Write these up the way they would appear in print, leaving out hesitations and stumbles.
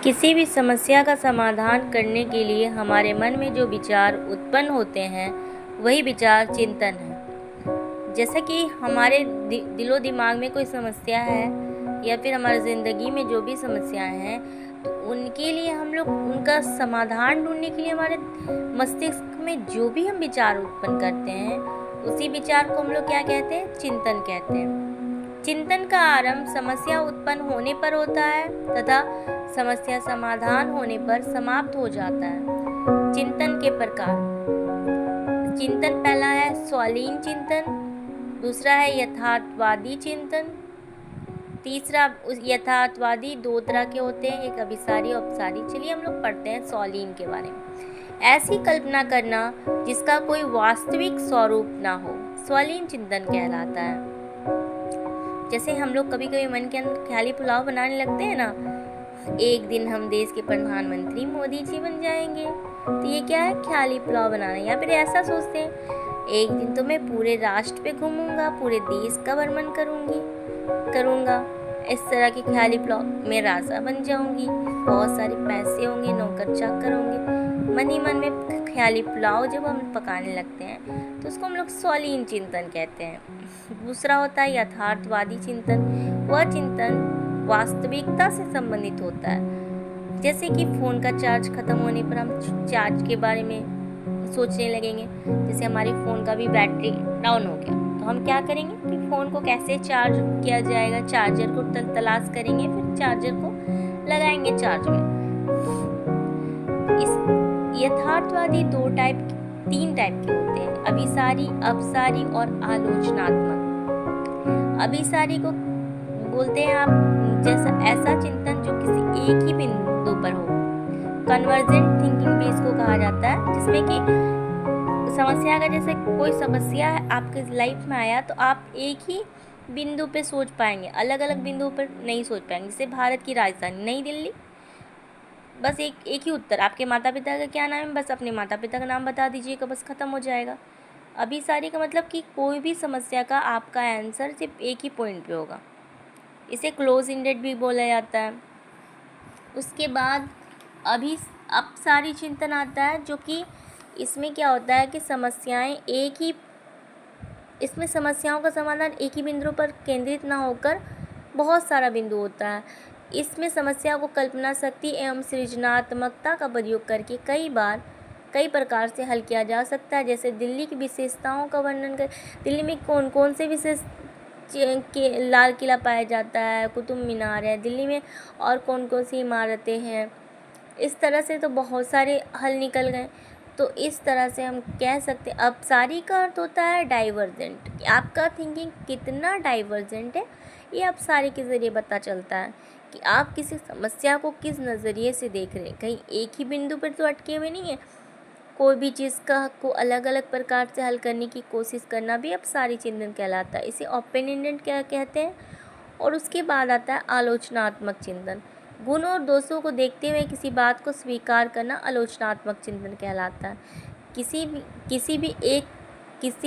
किसी भी समस्या का समाधान करने के लिए हमारे मन में जो विचार उत्पन्न होते हैं वही विचार चिंतन है। जैसे कि हमारे दिलो दिमाग में कोई समस्या है या फिर हमारी ज़िंदगी में जो भी समस्याएं हैं तो उनके लिए हम लोग उनका समाधान ढूंढने के लिए हमारे मस्तिष्क में जो भी हम विचार उत्पन्न करते हैं उसी विचार को हम लोग क्या कहते हैं, चिंतन कहते हैं। चिंतन का आरंभ समस्या उत्पन्न होने पर होता है तथा समस्या समाधान होने पर समाप्त हो जाता है। चिंतन के प्रकार, चिंतन पहला है स्वालीन चिंतन, दूसरा है यथार्थवादी चिंतन, तीसरा यथार्थवादी दो तरह के होते हैं, एक अभिसारी और अपसारी। चलिए हम लोग पढ़ते हैं स्वालीन के बारे में। ऐसी कल्पना करना जिसका कोई वास्तविक स्वरूप ना हो स्वालीन चिंतन कहलाता है। जैसे हम लोग कभी कभी मन के अंदर ख्याली पुलाव बनाने लगते हैं ना, एक दिन हम देश के प्रधानमंत्री मोदी जी बन जाएंगे, तो ये क्या है, ख्याली पुलाव बनाना। या फिर ऐसा सोचते हैं एक दिन तो मैं पूरे राष्ट्र पे घूमूंगा, पूरे देश का भ्रमण करूंगा, इस तरह के ख्याली पुलाव में राजा बन जाऊंगी, बहुत सारे पैसे होंगे, नौकर चाकर होंगे। मन ही मन में ख्याली पुलाव जब हम पकाने लगते हैं तो उसको हम लोग स्वालीन चिंतन कहते हैं। दूसरा होता है यथार्थवादी चिंतन। वह चिंतन वास्तविकता से संबंधित होता है। जैसे कि फ़ोन का चार्ज खत्म होने पर हम चार्ज के बारे में सोचने लगेंगे। जैसे हमारे फ़ोन का भी बैटरी डाउन हो गया तो हम क्या करेंगे कि फ़ोन को कैसे चार्ज किया जाएगा, चार्जर को तलाश करेंगे, फिर चार्जर को लगाएंगे चार्ज में। इस यथार्थवादी तीन टाइप के होते हैं, अभिसारी, अपसारी और आलोचनात्मक। अभिसारी को बोलते हैं आप जैसा ऐसा चिंतन जो किसी एक ही बिंदु पर हो। कन्वर्जेंट थिंकिंग भी इसको कहा जाता है, जिसमें कि समस्या का, जैसे कोई समस्या है आपके लाइफ में आया तो आप एक ही बिंदु पे सोच पाएंगे, अलग अलग बिंदु पर नहीं सोच पाएंगे। जैसे भारत की राजधानी नई दिल्ली, बस एक ही उत्तर, आपके माता पिता का क्या नाम है, बस अपने माता पिता का नाम बता दीजिएगा, बस ख़त्म हो जाएगा। अभिसारी का मतलब कि कोई भी समस्या का आपका आंसर सिर्फ एक ही पॉइंट पे होगा, इसे क्लोज इंडेड भी बोला जाता है। उसके बाद अपसारी चिंतन आता है, जो कि इसमें क्या होता है कि इसमें समस्याओं का समाधान एक ही बिंदु पर केंद्रित ना होकर बहुत सारा बिंदु होता है। इसमें समस्या को कल्पना शक्ति एवं सृजनात्मकता का प्रयोग करके कई प्रकार से हल किया जा सकता है। जैसे दिल्ली की विशेषताओं का वर्णन कर, दिल्ली में कौन कौन से विशेष लाल किला पाया जाता है, कुतुब मीनार है दिल्ली में, और कौन कौन सी इमारतें हैं। इस तरह से तो बहुत सारे हल निकल गए। तो इस तरह से हम कह सकते हैं अपसारी का अर्थ होता है डाइवर्जेंट। आपका थिंकिंग कितना डाइवर्जेंट है ये अपसारी के ज़रिए पता चलता है कि आप किसी समस्या को किस नज़रिए से देख रहे हैं। कहीं एक ही बिंदु पर तो अटके हुए नहीं है, कोई भी चीज़ को अलग अलग प्रकार से हल करने की कोशिश करना भी अपसारी चिंतन कहलाता है। इसे ओपन-एंडेड क्या कहते हैं। और उसके बाद आता है आलोचनात्मक चिंतन। गुण और दोषों को देखते हुए किसी बात को स्वीकार करना आलोचनात्मक चिंतन कहलाता है। किसी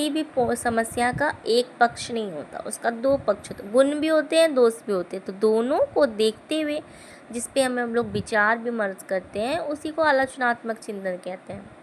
भी समस्या का एक पक्ष नहीं होता, उसका दो पक्ष होते, गुण भी होते हैं, दोष भी होते हैं। तो दोनों को देखते हुए जिस पे हम लोग विचार विमर्श करते हैं उसी को आलोचनात्मक चिंतन कहते हैं।